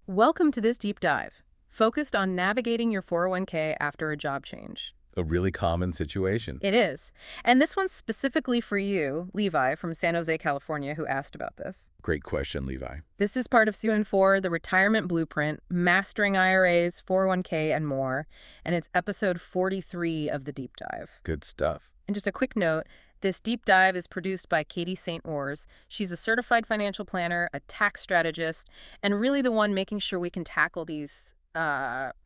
Welcome to this deep dive, focused on navigating your 401k after a job change. A really common situation. It is. And this one's specifically for you, Levi, from San Jose, California, who asked about this. Great question, Levi. This is part of Season 4, The Retirement Blueprint, Mastering IRAs, 401k, and more, and it's episode 43 of the deep dive. Good stuff. And just a quick note, this deep dive is produced by Katie St. Ors. She's a certified financial planner, a tax strategist, and really the one making sure we can tackle these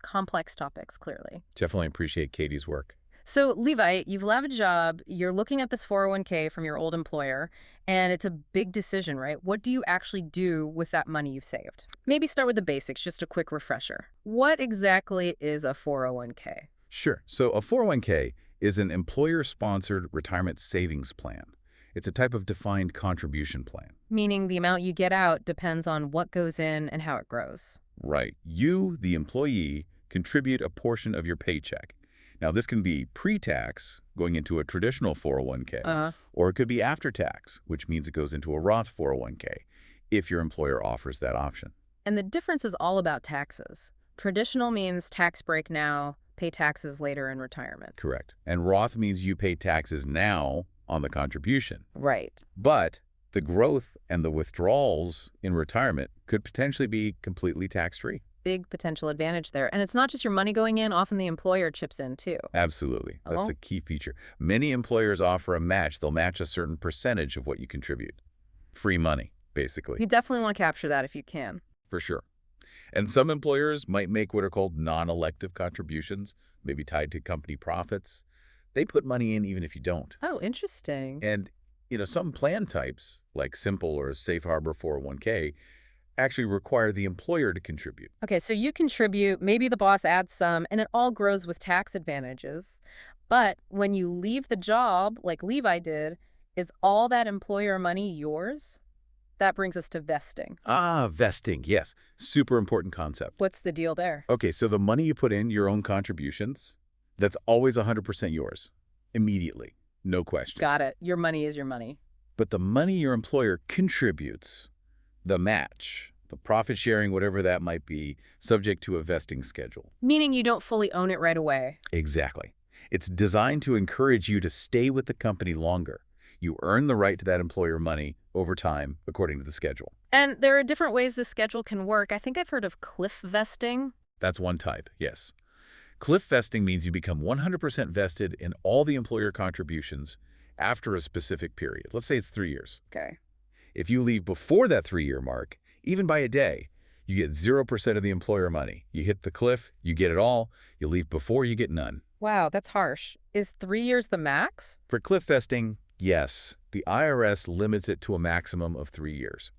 complex topics clearly. Definitely appreciate Katie's work. So, Levi, you've left a job, you're looking at this 401k from your old employer, and it's a big decision, right? What do you actually do with that money you've saved? Maybe start with the basics, just a quick refresher. What exactly is a 401k? Sure. So a 401k is an employer-sponsored retirement savings plan. It's a type of defined contribution plan. Meaning the amount you get out depends on what goes in and how it grows. Right. You, the employee, contribute a portion of your paycheck. Now, this can be pre-tax, going into a traditional 401k, or it could be after-tax, which means it goes into a Roth 401k, if your employer offers that option. And the difference is all about taxes. Traditional means tax break now, pay taxes later in retirement. Correct. And Roth means you pay taxes now on the contribution. Right. But the growth and the withdrawals in retirement could potentially be completely tax-free. Big potential advantage there. And it's not just your money going in, often the employer chips in too. Absolutely. That's Oh. a key feature. Many employers offer a match. They'll match a certain percentage of what you contribute. Free money, basically. You definitely want to capture that if you can. For sure. And some employers might make what are called non-elective contributions, maybe tied to company profits. They put money in even if you don't. Oh, interesting. And, some plan types, like Simple or Safe Harbor 401k, actually require the employer to contribute. Okay, so you contribute, maybe the boss adds some, and it all grows with tax advantages. But when you leave the job, like Levi did, is all that employer money yours? That brings us to vesting. Vesting, yes. Super important concept. What's the deal there? Okay, so the money you put in, your own contributions, that's always 100% yours, immediately, no question. Got it. Your money is your money. But the money your employer contributes, the match, the profit sharing, whatever that might be, subject to a vesting schedule. Meaning you don't fully own it right away. Exactly. It's designed to encourage you to stay with the company longer. You earn the right to that employer money over time, according to the schedule. And there are different ways the schedule can work. I think I've heard of cliff vesting. That's one type, yes. Cliff vesting means you become 100% vested in all the employer contributions after a specific period. Let's say it's 3 years. Okay. If you leave before that 3-year mark, even by a day, you get 0% of the employer money. You hit the cliff, you get it all. You leave before, you get none. Wow, that's harsh. Is 3 years the max? For cliff vesting, yes. The IRS limits it to a maximum of 3 years.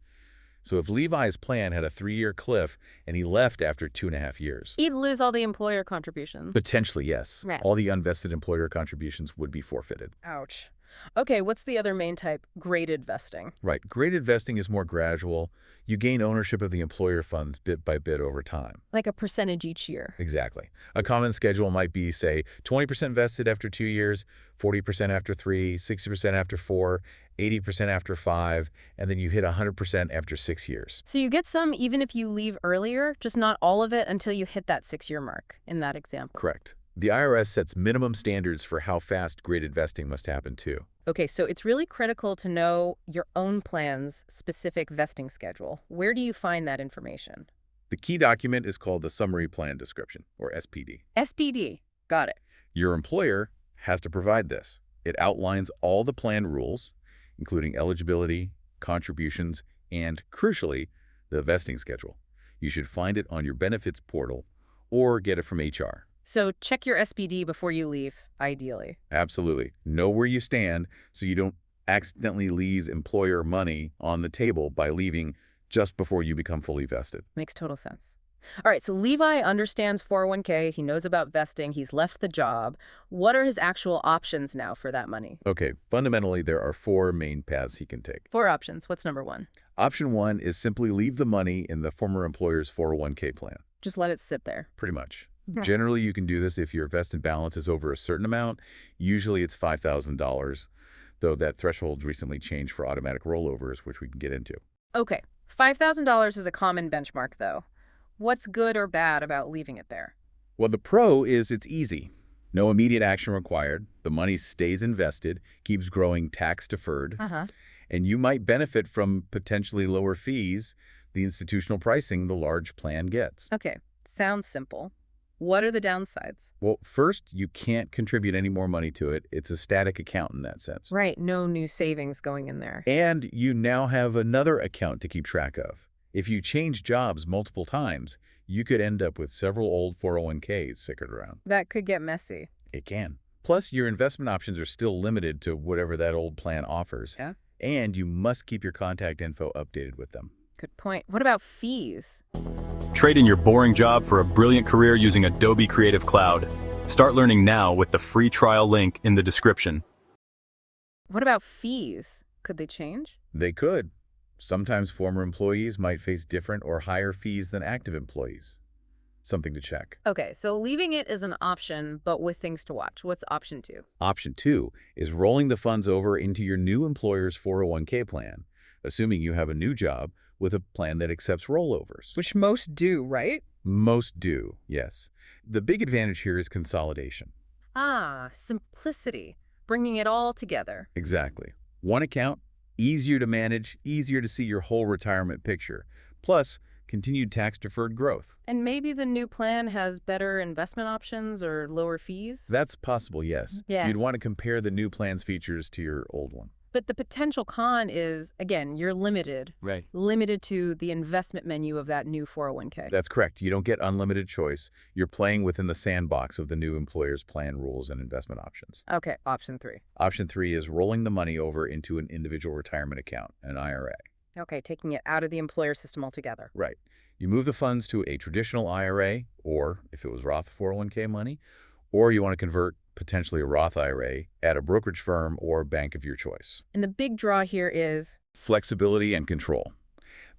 So if Levi's plan had a 3-year cliff and he left after 2.5 years, He'd lose all the employer contributions. potentially, yes. Right. All the unvested employer contributions would be forfeited. Ouch. Okay, what's the other main type? Graded vesting. Right. Graded vesting is more gradual. You gain ownership of the employer funds bit by bit over time. Like a percentage each year. Exactly. A common schedule might be, say, 20% vested after 2 years, 40% after 3, 60% after 4, 80% after 5, and then you hit 100% after 6 years. So you get some even if you leave earlier, just not all of it until you hit that 6-year mark in that example. Correct. The IRS sets minimum standards for how fast graded vesting must happen, too. Okay, so it's really critical to know your own plan's specific vesting schedule. Where do you find that information? The key document is called the Summary Plan Description, or SPD. SPD. Got it. Your employer has to provide this. It outlines all the plan rules, including eligibility, contributions, and, crucially, the vesting schedule. You should find it on your benefits portal or get it from HR. So check your SPD before you leave, ideally. Absolutely. Know where you stand so you don't accidentally leave employer money on the table by leaving just before you become fully vested. Makes total sense. All right, so Levi understands 401k. He knows about vesting. He's left the job. What are his actual options now for that money? Okay, fundamentally, there are 4 main paths he can take. 4 options. What's number 1? Option 1 is simply leave the money in the former employer's 401k plan. Just let it sit there. Pretty much. Yeah. Generally, you can do this if your vested balance is over a certain amount. Usually it's $5,000, though that threshold recently changed for automatic rollovers, which we can get into. Okay, $5,000 is a common benchmark, though. What's good or bad about leaving it there? Well, the pro is it's easy. No immediate action required. The money stays invested, keeps growing tax deferred, Uh-huh. and you might benefit from potentially lower fees, the institutional pricing the large plan gets. Okay, sounds simple. What are the downsides? Well, first, you can't contribute any more money to it. It's a static account in that sense. Right, no new savings going in there. And you now have another account to keep track of. If you change jobs multiple times, you could end up with several old 401ks stickered around. That could get messy. It can. Plus, your investment options are still limited to whatever that old plan offers. Yeah. And you must keep your contact info updated with them. Good point. What about fees? Trade in your boring job for a brilliant career using Adobe Creative Cloud. Start learning now with the free trial link in the description. What about fees? Could they change? They could. Sometimes former employees might face different or higher fees than active employees. Something to check. Okay, so leaving it is an option, but with things to watch. What's option 2? Option 2 is rolling the funds over into your new employer's 401k plan, assuming you have a new job with a plan that accepts rollovers. Which most do, right? Most do, yes. The big advantage here is consolidation. Ah, simplicity. Bringing it all together. Exactly. One account, easier to manage, easier to see your whole retirement picture. Plus, continued tax-deferred growth. And maybe the new plan has better investment options or lower fees? That's possible, yes. Yeah. You'd want to compare the new plan's features to your old one. But the potential con is, again, you're limited. Right. Limited to the investment menu of that new 401k. That's correct. You don't get unlimited choice. You're playing within the sandbox of the new employer's plan rules and investment options. Okay, option 3. Option 3 is rolling the money over into an individual retirement account, an IRA. Okay, taking it out of the employer system altogether. Right. You move the funds to a traditional IRA, or if it was Roth 401k money, or you want to convert potentially a Roth IRA at a brokerage firm or bank of your choice. And the big draw here is, Flexibility and control.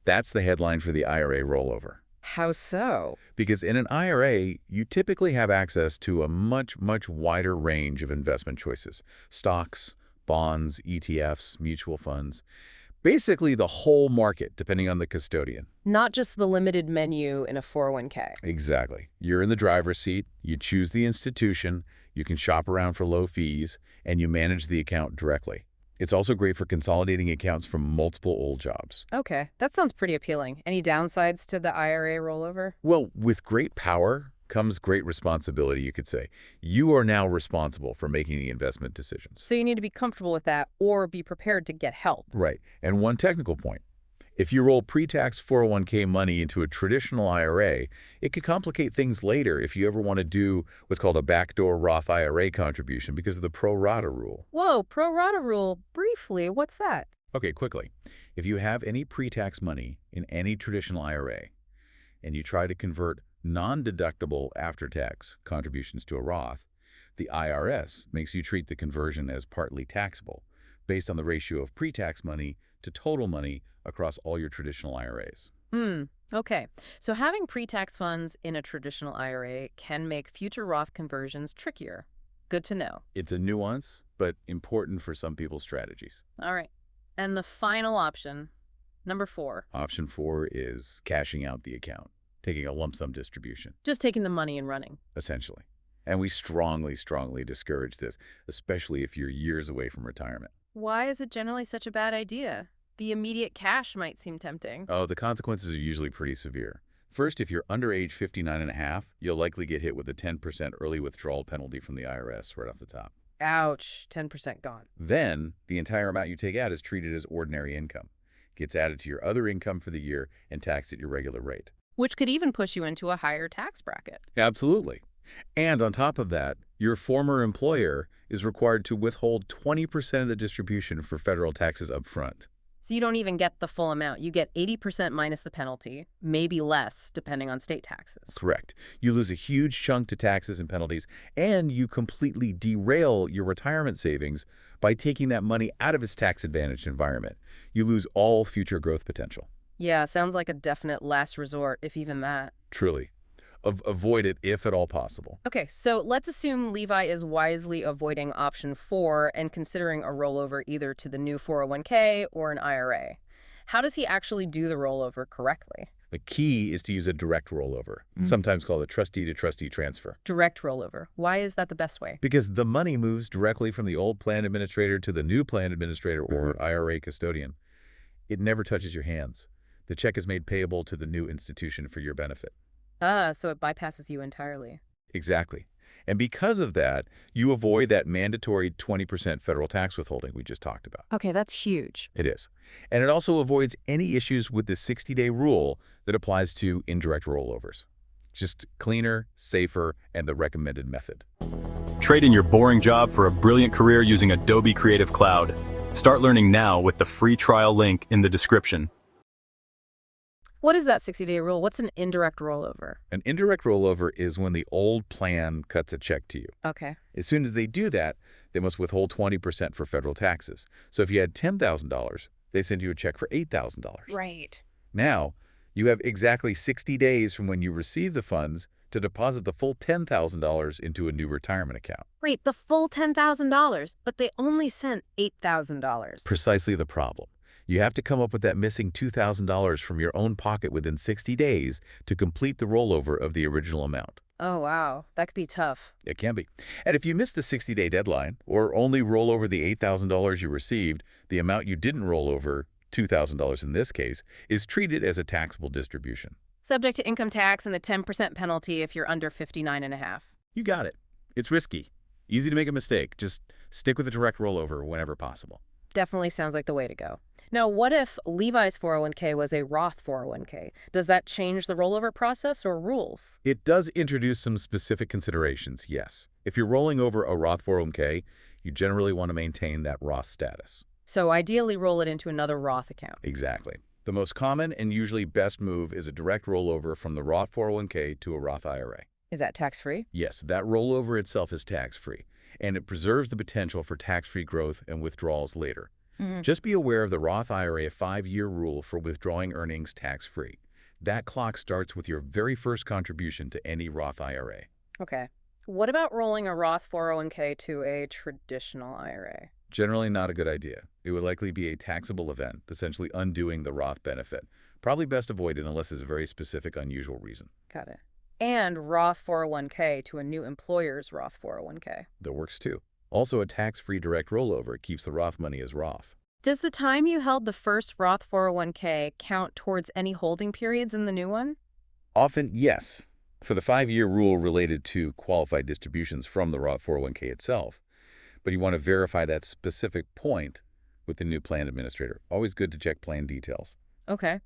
That's the headline for the IRA rollover. how so? Because in an IRA, you typically have access to a much, much wider range of investment choices. Stocks, bonds, ETFs, mutual funds. Basically the whole market, depending on the custodian. Not just the limited menu in a 401k. Exactly. You're in the driver's seat, you choose the institution, you can shop around for low fees, and you manage the account directly. It's also great for consolidating accounts from multiple old jobs. Okay, that sounds pretty appealing. Any downsides to the IRA rollover? Well, with great power comes great responsibility, you could say. You are now responsible for making the investment decisions. So you need to be comfortable with that or be prepared to get help. Right. And one technical point. If you roll pre-tax 401k money into a traditional IRA, it could complicate things later if you ever want to do what's called a backdoor Roth IRA contribution because of the pro rata rule. Whoa, pro rata rule. Briefly, what's that? Okay, quickly. If you have any pre-tax money in any traditional IRA and you try to convert non-deductible after-tax contributions to a Roth, the IRS makes you treat the conversion as partly taxable based on the ratio of pre-tax money to total money across all your traditional IRAs. Okay. So having pre-tax funds in a traditional IRA can make future Roth conversions trickier. Good to know. It's a nuance, but important for some people's strategies. All right. And the final option, number 4. Option 4 is cashing out the account, taking a lump sum distribution, Just taking the money and running. essentially. And we strongly, strongly discourage this, especially if you're years away from retirement. Why is it generally such a bad idea? The immediate cash might seem tempting. Oh, the consequences are usually pretty severe. First, if you're under age 59 and a half, you'll likely get hit with a 10% early withdrawal penalty from the IRS right off the top. Ouch, 10% gone. Then, the entire amount you take out is treated as ordinary income. Gets added to your other income for the year and taxed at your regular rate. Which could even push you into a higher tax bracket. Absolutely. And on top of that, your former employer is required to withhold 20% of the distribution for federal taxes up front. So you don't even get the full amount. You get 80% minus the penalty, maybe less, depending on state taxes. Correct. You lose a huge chunk to taxes and penalties, and you completely derail your retirement savings by taking that money out of its tax-advantaged environment. You lose all future growth potential. Yeah, sounds like a definite last resort, if even that. Truly. Avoid it if at all possible. Okay, so let's assume Levi is wisely avoiding option 4 and considering a rollover either to the new 401k or an IRA. How does he actually do the rollover correctly? The key is to use a direct rollover, sometimes called a trustee-to-trustee transfer. Direct rollover. Why is that the best way? Because the money moves directly from the old plan administrator to the new plan administrator or IRA custodian. It never touches your hands. The check is made payable to the new institution for your benefit. Ah, so it bypasses you entirely. Exactly. And because of that, you avoid that mandatory 20% federal tax withholding we just talked about. Okay, that's huge. It is. And it also avoids any issues with the 60-day rule that applies to indirect rollovers. Just cleaner, safer, and the recommended method. Trade in your boring job for a brilliant career using Adobe Creative Cloud. Start learning now with the free trial link in the description. What is that 60-day rule? What's an indirect rollover? An indirect rollover is when the old plan cuts a check to you. Okay. As soon as they do that, they must withhold 20% for federal taxes. So if you had $10,000, they send you a check for $8,000. Right. Now, you have exactly 60 days from when you receive the funds to deposit the full $10,000 into a new retirement account. Wait, the full $10,000, but they only sent $8,000. Precisely the problem. You have to come up with that missing $2,000 from your own pocket within 60 days to complete the rollover of the original amount. Oh, wow. That could be tough. It can be. And if you miss the 60-day deadline or only roll over the $8,000 you received, the amount you didn't roll over, $2,000 in this case, is treated as a taxable distribution. Subject to income tax and the 10% penalty if you're under 59.5. You got it. It's risky. Easy to make a mistake. Just stick with a direct rollover whenever possible. Definitely sounds like the way to go. Now, what if Levi's 401k was a Roth 401k? Does that change the rollover process or rules? It does introduce some specific considerations, yes. If you're rolling over a Roth 401k, you generally want to maintain that Roth status. So ideally roll it into another Roth account. Exactly. The most common and usually best move is a direct rollover from the Roth 401k to a Roth IRA. Is that tax-free? Yes, that rollover itself is tax-free, and it preserves the potential for tax-free growth and withdrawals later. Just be aware of the Roth IRA 5-year rule for withdrawing earnings tax-free. That clock starts with your very first contribution to any Roth IRA. Okay. What about rolling a Roth 401k to a traditional IRA? Generally not a good idea. It would likely be a taxable event, essentially undoing the Roth benefit. Probably best avoided unless it's a very specific, unusual reason. Got it. And Roth 401k to a new employer's Roth 401k. That works too. Also, a tax-free direct rollover keeps the Roth money as Roth. Does the time you held the first Roth 401k count towards any holding periods in the new one? Often, yes. For the 5-year rule related to qualified distributions from the Roth 401k itself. But you want to verify that specific point with the new plan administrator. Always good to check plan details. Okay.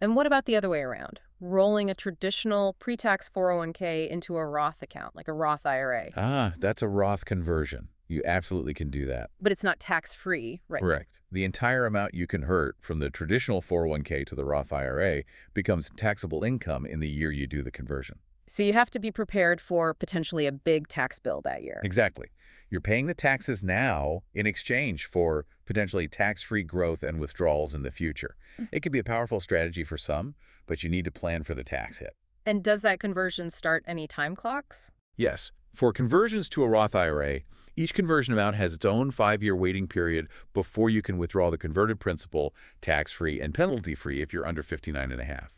And what about the other way around? Rolling a traditional pre-tax 401k into a Roth account, like a Roth IRA. Ah, that's a Roth conversion. You absolutely can do that. But it's not tax-free, right? Correct. The entire amount you can hurt from the traditional 401k to the Roth IRA becomes taxable income in the year you do the conversion. So you have to be prepared for potentially a big tax bill that year. Exactly. You're paying the taxes now in exchange for potentially tax-free growth and withdrawals in the future. It could be a powerful strategy for some, but you need to plan for the tax hit. And does that conversion start any time clocks? Yes. For conversions to a Roth IRA, each conversion amount has its own 5-year waiting period before you can withdraw the converted principal tax-free and penalty-free if you're under 59.5.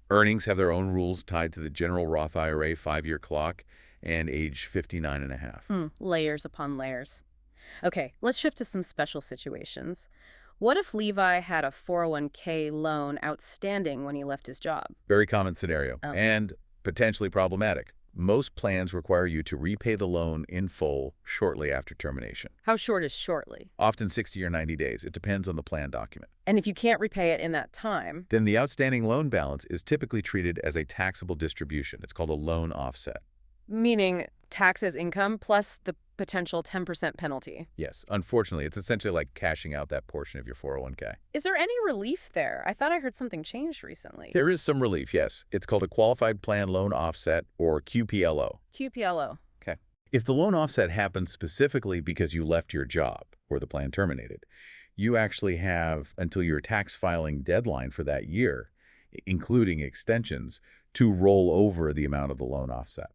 Earnings have their own rules tied to the general Roth IRA 5-year clock and age 59.5. Layers upon layers. Okay, let's shift to some special situations. What if Levi had a 401k loan outstanding when he left his job? Very common scenario and potentially problematic. Most plans require you to repay the loan in full shortly after termination. How short is shortly? Often 60 or 90 days. It depends on the plan document. And if you can't repay it in that time? Then the outstanding loan balance is typically treated as a taxable distribution. It's called a loan offset. Meaning tax as income plus the potential 10% penalty. Yes. Unfortunately, it's essentially like cashing out that portion of your 401k. Is there any relief there? I thought I heard something changed recently. There is some relief, yes. It's called a Qualified Plan Loan Offset, or QPLO. QPLO. Okay. If the loan offset happens specifically because you left your job or the plan terminated, you actually have until your tax filing deadline for that year, including extensions, to roll over the amount of the loan offset.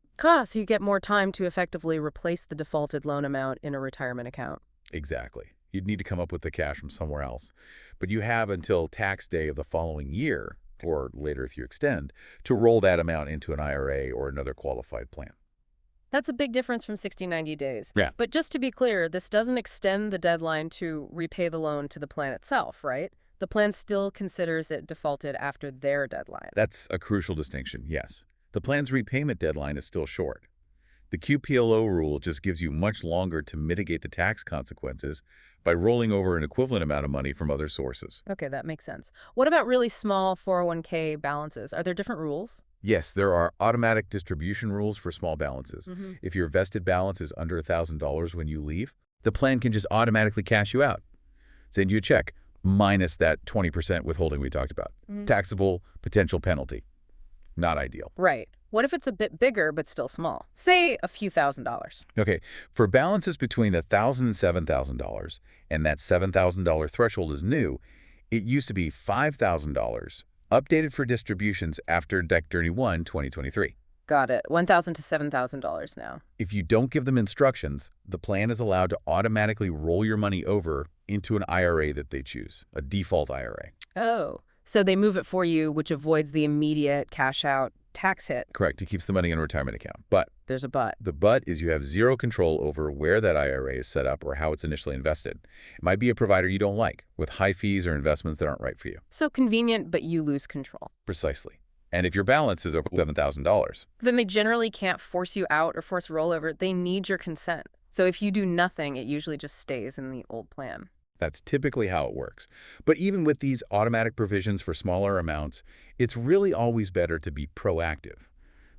So you get more time to effectively replace the defaulted loan amount in a retirement account. Exactly. You'd need to come up with the cash from somewhere else. But you have until tax day of the following year or later if you extend, to roll that amount into an IRA or another qualified plan. That's a big difference from 60, 90 days. Yeah. But just to be clear, this doesn't extend the deadline to repay the loan to the plan itself, right? The plan still considers it defaulted after their deadline. That's a crucial distinction, yes. The plan's repayment deadline is still short. The QPLO rule just gives you much longer to mitigate the tax consequences by rolling over an equivalent amount of money from other sources. Okay, that makes sense. What about really small 401k balances? Are there different rules? Yes, there are automatic distribution rules for small balances. If your vested balance is under $1,000 when you leave, the plan can just automatically cash you out. Send you a check, minus that 20% withholding we talked about. Taxable potential penalty. Not ideal. Right. What if it's a bit bigger but still small? Say a few $1,000s. Okay, for balances between $1,000 and $7,000, and that $7,000 threshold is new, it used to be $5,000, updated for distributions after Deck Journey 1, 2023. Got it. $1,000 to $7,000 now. If you don't give them instructions, the plan is allowed to automatically roll your money over into an IRA that they choose, a default IRA. Oh, so they move it for you, which avoids the immediate cash out tax hit. Correct. It keeps the money in a retirement account. But there's a but. The but is you have zero control over where that IRA is set up or how it's initially invested. It might be a provider you don't like, with high fees or investments that aren't right for you. So convenient, but you lose control. Precisely. And if your balance is over $7,000, then they generally can't force you out or force rollover. They need your consent. So if you do nothing, it usually just stays in the old plan. that's typically how it works. But even with these automatic provisions for smaller amounts, it's really always better to be proactive.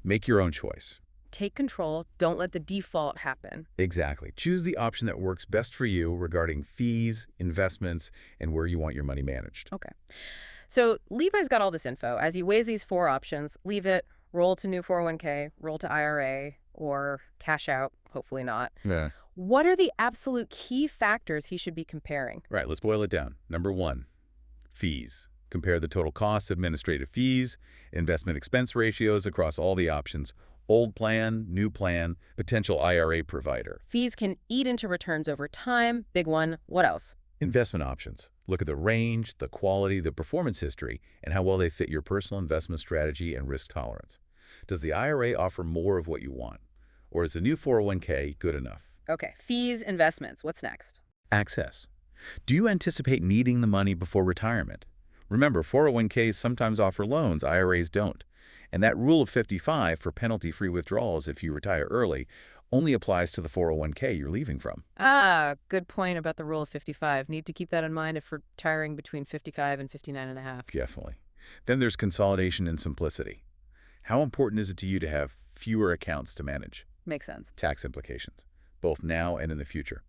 Make your own choice. Take control. Don't let the default happen. Exactly. Choose the option that works best for you regarding fees, investments, and where you want your money managed. Okay. So Levi's got all this info. As he weighs these four options, leave it, roll to new 401k, roll to IRA, or cash out, hopefully not. Yeah. What are the absolute key factors he should be comparing? Right, let's boil it down. Number one, fees. Compare the total costs, administrative fees, investment expense ratios across all the options, old plan, new plan, potential IRA provider. Fees can eat into returns over time. Big one. What else? Investment options. Look at the range, the quality, the performance history, and how well they fit your personal investment strategy and risk tolerance. Does the IRA offer more of what you want? Or is the new 401k good enough? Okay, fees, investments. What's next? Access. Do you anticipate needing the money before retirement? Remember, 401ks sometimes offer loans, IRAs don't. And that rule of 55 for penalty-free withdrawals if you retire early only applies to the 401k you're leaving from. Ah, good point about the rule of 55. Need to keep that in mind if retiring between 55 and 59 and a half. Definitely. Then there's consolidation and simplicity. How important is it to you to have fewer accounts to manage? Makes sense. Tax implications, both now and in the future.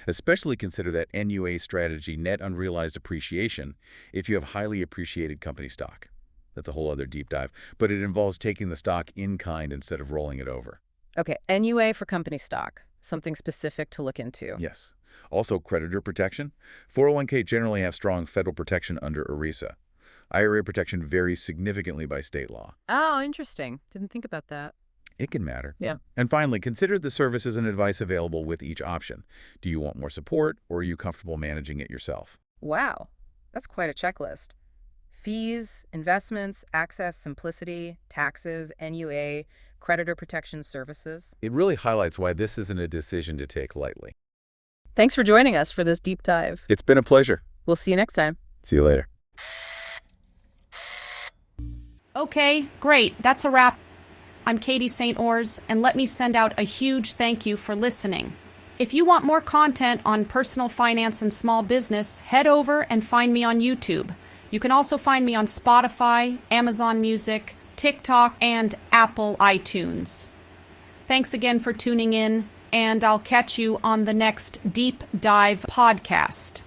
Especially consider that NUA strategy, net unrealized appreciation, if you have highly appreciated company stock. That's a whole other deep dive, but it involves taking the stock in kind instead of rolling it over. Okay, NUA for company stock. Something specific to look into. Yes. Also, creditor protection. 401k generally have strong federal protection under ERISA. IRA protection varies significantly by state law. Oh, interesting. Didn't think about that. It can matter. Yeah. And finally, consider the services and advice available with each option. Do you want more support, or are you comfortable managing it yourself? Wow, that's quite a checklist. Fees, investments, access, simplicity, taxes, NUA, creditor protection services. It really highlights why this isn't a decision to take lightly. Thanks for joining us for this deep dive. It's been a pleasure. We'll see you next time. See you later. Okay, great. That's a wrap. I'm Katie St. Ors, and let me send out a huge thank you for listening. If you want more content on personal finance and small business, head over and find me on YouTube. You can also find me on Spotify, Amazon Music, TikTok, and Apple iTunes. Thanks again for tuning in, and I'll catch you on the next Deep Dive podcast.